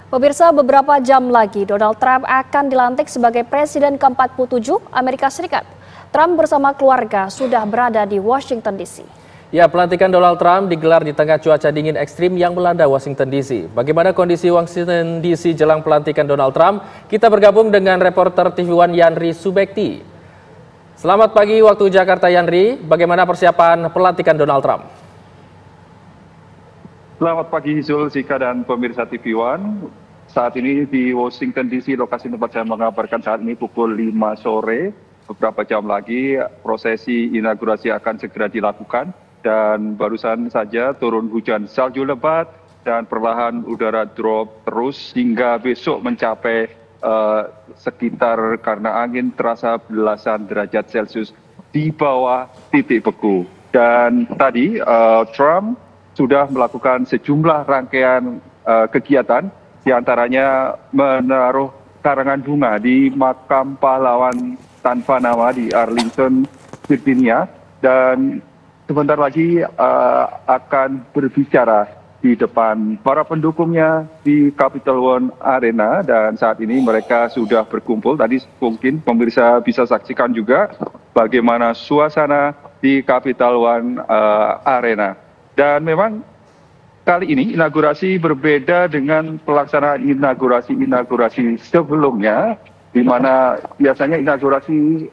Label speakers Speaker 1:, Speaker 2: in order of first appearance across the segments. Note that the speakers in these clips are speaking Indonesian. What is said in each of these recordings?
Speaker 1: Pemirsa, beberapa jam lagi Donald Trump akan dilantik sebagai Presiden ke-47 Amerika Serikat. Trump bersama keluarga sudah berada di Washington DC.
Speaker 2: Ya, pelantikan Donald Trump digelar di tengah cuaca dingin ekstrim yang melanda Washington DC. Bagaimana kondisi Washington DC jelang pelantikan Donald Trump? Kita bergabung dengan reporter TV One Yanri Subekti. Selamat pagi waktu Jakarta, Yanri. Bagaimana persiapan pelantikan Donald Trump?
Speaker 3: Selamat pagi Zulzika dan pemirsa TV One. Saat ini di Washington DC, lokasi tempat saya mengabarkan saat ini pukul 5 sore. Beberapa jam lagi prosesi inaugurasi akan segera dilakukan. Dan barusan saja turun hujan salju lebat dan perlahan udara drop terus hingga besok mencapai sekitar karena angin terasa belasan derajat Celcius di bawah titik beku. Dan tadi Trump sudah melakukan sejumlah rangkaian kegiatan, diantaranya menaruh karangan bunga di makam pahlawan tanpa nama di Arlington, Virginia, dan sebentar lagi akan berbicara di depan para pendukungnya di Capital One Arena. Dan saat ini mereka sudah berkumpul. Tadi mungkin pemirsa bisa saksikan juga bagaimana suasana di Capital One Arena. Dan memang kali ini inaugurasi berbeda dengan pelaksanaan inaugurasi sebelumnya, di mana biasanya inaugurasi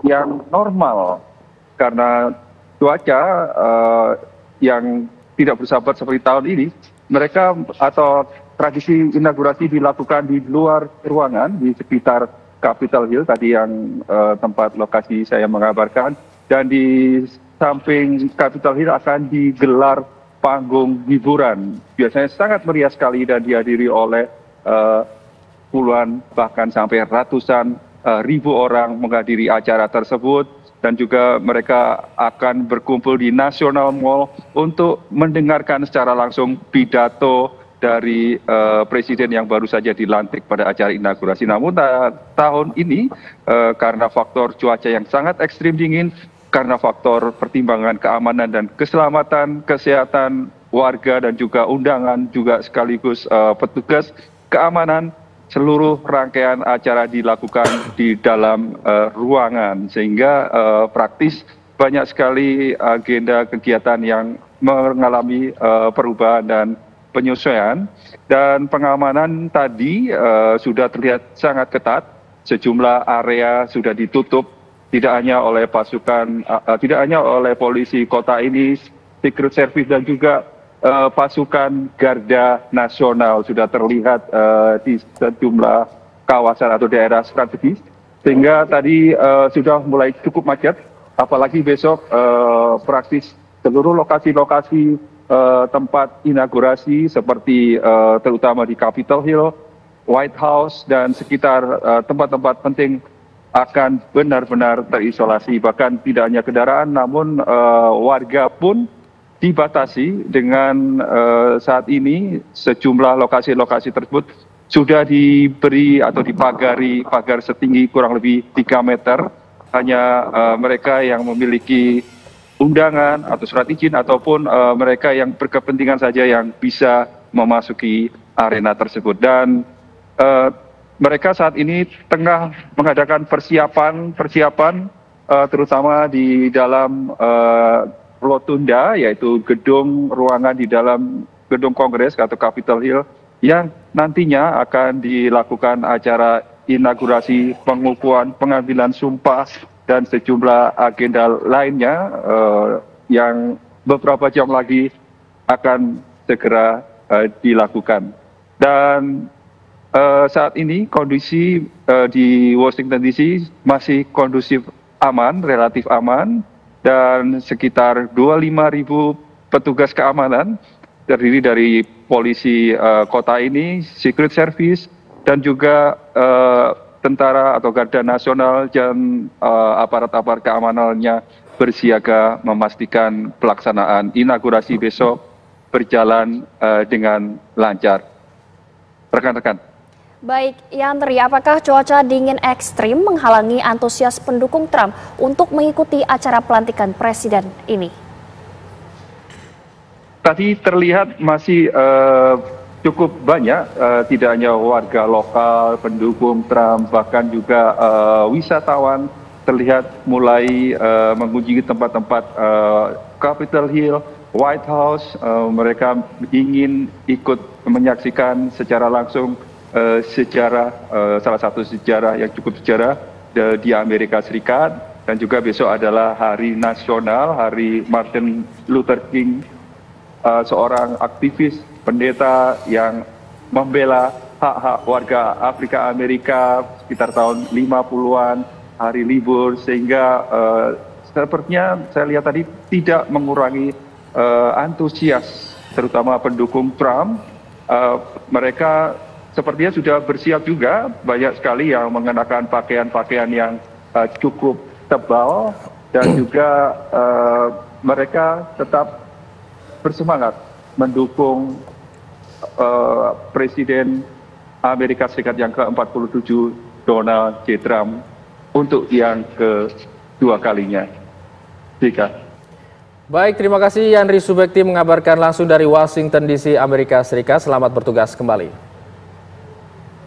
Speaker 3: yang normal karena cuaca yang tidak bersahabat seperti tahun ini. Mereka atau tradisi inaugurasi dilakukan di luar ruangan di sekitar Capitol Hill tadi yang tempat lokasi saya mengabarkan, dan di samping Capitol Hill akan digelar panggung hiburan. Biasanya sangat meriah sekali dan dihadiri oleh puluhan bahkan sampai ratusan ribu orang menghadiri acara tersebut. Dan juga mereka akan berkumpul di National Mall untuk mendengarkan secara langsung pidato dari presiden yang baru saja dilantik pada acara inaugurasi. Namun tahun ini karena faktor cuaca yang sangat ekstrim dingin, karena faktor pertimbangan keamanan dan keselamatan, kesehatan warga dan juga undangan juga sekaligus petugas keamanan, seluruh rangkaian acara dilakukan di dalam ruangan, sehingga praktis banyak sekali agenda kegiatan yang mengalami perubahan dan penyesuaian. Dan pengamanan tadi sudah terlihat sangat ketat. Sejumlah area sudah ditutup, tidak hanya oleh pasukan, tidak hanya oleh polisi kota ini, Secret Service dan juga pasukan Garda Nasional sudah terlihat di sejumlah kawasan atau daerah strategis, sehingga tadi sudah mulai cukup macet. Apalagi besok praktis seluruh lokasi-lokasi tempat inaugurasi seperti terutama di Capitol Hill, White House dan sekitar tempat-tempat penting akan benar-benar terisolasi. Bahkan tidak hanya kendaraan, namun warga pun dibatasi dengan saat ini sejumlah lokasi-lokasi tersebut sudah diberi atau dipagari pagar setinggi kurang lebih 3 meter. Hanya mereka yang memiliki undangan atau surat izin ataupun mereka yang berkepentingan saja yang bisa memasuki arena tersebut. Dan mereka saat ini tengah mengadakan persiapan terutama di dalam Rotunda, yaitu gedung ruangan di dalam gedung Kongres atau Capitol Hill, yang nantinya akan dilakukan acara inaugurasi, pengukuhan, pengambilan sumpah dan sejumlah agenda lainnya yang beberapa jam lagi akan segera dilakukan. Dan saat ini kondisi di Washington DC masih kondusif, aman, relatif aman, dan sekitar 25.000 petugas keamanan terdiri dari polisi kota ini, Secret Service, dan juga tentara atau Garda Nasional dan aparat-aparat keamanannya bersiaga memastikan pelaksanaan inaugurasi besok berjalan dengan lancar. Rekan-rekan.
Speaker 1: Baik, Yanri, apakah cuaca dingin ekstrim menghalangi antusias pendukung Trump untuk mengikuti acara pelantikan presiden ini?
Speaker 3: Tadi terlihat masih cukup banyak, tidak hanya warga lokal, pendukung Trump, bahkan juga wisatawan terlihat mulai mengunjungi tempat-tempat Capitol Hill, White House. Mereka ingin ikut menyaksikan secara langsung sejarah, salah satu sejarah yang cukup sejarah di Amerika Serikat. Dan juga besok adalah hari nasional, hari Martin Luther King, seorang aktivis pendeta yang membela hak-hak warga Afrika Amerika sekitar tahun 50-an, hari libur, sehingga sepertinya saya lihat tadi tidak mengurangi antusias terutama pendukung Trump. Mereka sepertinya sudah bersiap juga, banyak sekali yang mengenakan pakaian-pakaian yang cukup tebal, dan juga mereka tetap bersemangat mendukung Presiden Amerika Serikat yang ke-47 Donald J. Trump untuk yang kedua kalinya. Dika.
Speaker 2: Baik, terima kasih Yandri Subekti mengabarkan langsung dari Washington DC, Amerika Serikat. Selamat bertugas kembali.